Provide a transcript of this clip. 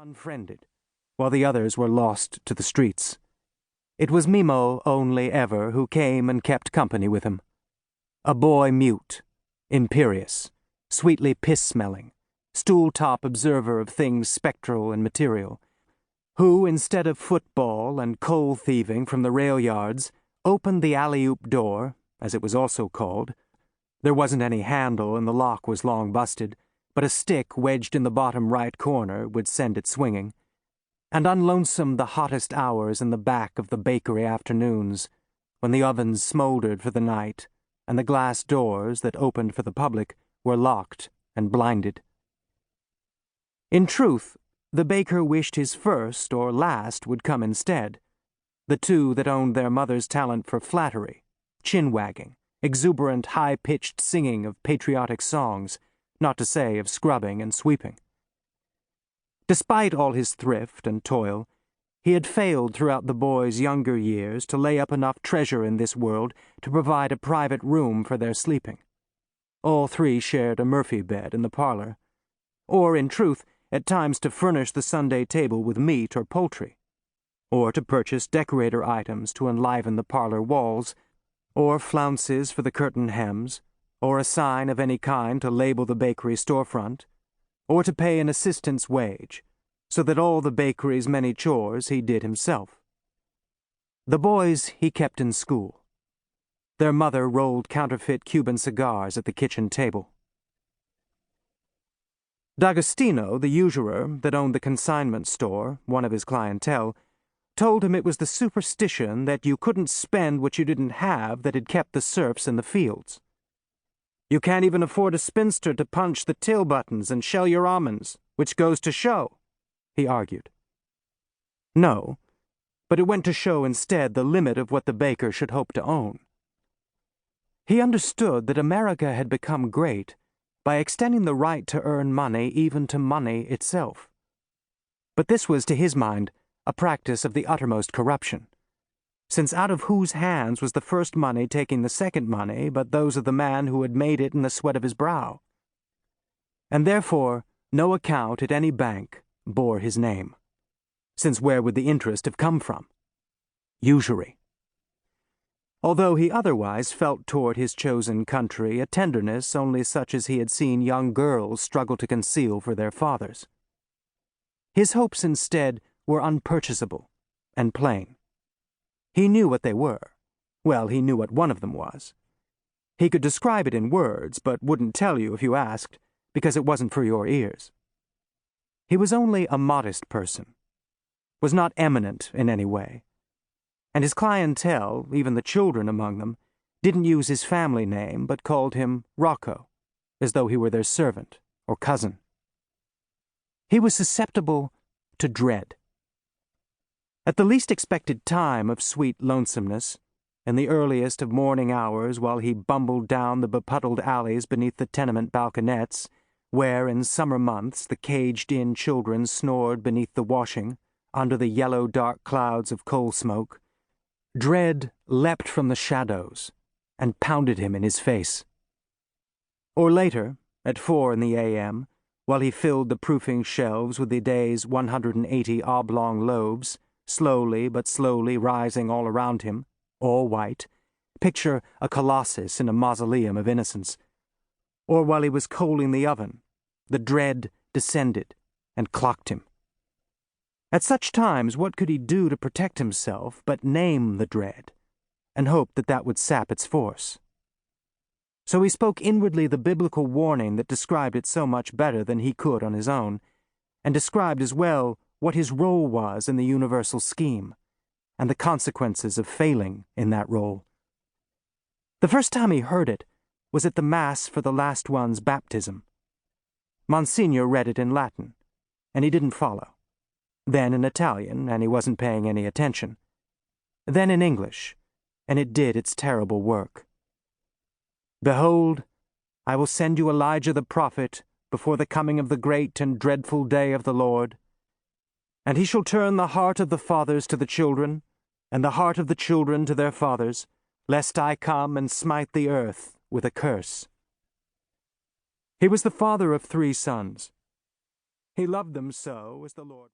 unfriended, while the others were lost to the streets. It was Mimo only ever who came and kept company with him. A boy mute, imperious, sweetly piss-smelling, stool-top observer of things spectral and material, who, instead of football and coal-thieving from the rail yards, opened the alley-oop door, as it was also called. There wasn't any handle and the lock was long busted, but a stick wedged in the bottom right corner would send it swinging, and unlonesome the hottest hours in the back of the bakery afternoons, when the ovens smoldered for the night, and the glass doors that opened for the public were locked and blinded. In truth, the baker wished his first or last would come instead, the two that owned their mother's talent for flattery, chin-wagging, exuberant high-pitched singing of patriotic songs, not to say of scrubbing and sweeping. Despite all his thrift and toil, he had failed throughout the boy's younger years to lay up enough treasure in this world to provide a private room for their sleeping. All three shared a Murphy bed in the parlor, or, in truth, at times to furnish the Sunday table with meat or poultry, or to purchase decorator items to enliven the parlor walls, or flounces for the curtain hems, or a sign of any kind to label the bakery storefront, or to pay an assistant's wage, so that all the bakery's many chores he did himself. The boys he kept in school. Their mother rolled counterfeit Cuban cigars at the kitchen table. D'Agostino, the usurer that owned the consignment store, one of his clientele, told him it was the superstition that you couldn't spend what you didn't have that had kept the serfs in the fields. You can't even afford a spinster to punch the till buttons and shell your almonds, which goes to show, he argued. No, but it went to show instead the limit of what the baker should hope to own. He understood that America had become great by extending the right to earn money even to money itself. But this was, to his mind, a practice of the uttermost corruption, since out of whose hands was the first money taking the second money but those of the man who had made it in the sweat of his brow? And therefore no account at any bank bore his name, since where would the interest have come from? Usury. Although he otherwise felt toward his chosen country a tenderness only such as he had seen young girls struggle to conceal for their fathers. His hopes instead were unpurchasable and plain. He knew what they were. Well, he knew what one of them was. He could describe it in words, but wouldn't tell you if you asked, because it wasn't for your ears. He was only a modest person, was not eminent in any way, and his clientele, even the children among them, didn't use his family name but called him Rocco, as though he were their servant or cousin. He was susceptible to dread. At the least expected time of sweet lonesomeness, in the earliest of morning hours while he bumbled down the bepuddled alleys beneath the tenement balconettes, where in summer months the caged-in children snored beneath the washing, under the yellow dark clouds of coal smoke, dread leapt from the shadows and pounded him in his face. Or later, at 4 in the a.m., while he filled the proofing shelves with the day's 180 oblong loaves, slowly but slowly rising all around him, all white, picture a colossus in a mausoleum of innocence. Or while he was coaling the oven, the dread descended and clocked him. At such times, what could he do to protect himself but name the dread, and hope that that would sap its force? So he spoke inwardly the biblical warning that described it so much better than he could on his own, and described as well what his role was in the universal scheme, and the consequences of failing in that role. The first time he heard it was at the Mass for the last one's baptism. Monsignor read it in Latin, and he didn't follow. Then in Italian, and he wasn't paying any attention. Then in English, and it did its terrible work. Behold, I will send you Elijah the prophet before the coming of the great and dreadful day of the Lord. And he shall turn the heart of the fathers to the children, and the heart of the children to their fathers, lest I come and smite the earth with a curse. He was the father of 3 sons. He loved them so as the Lord...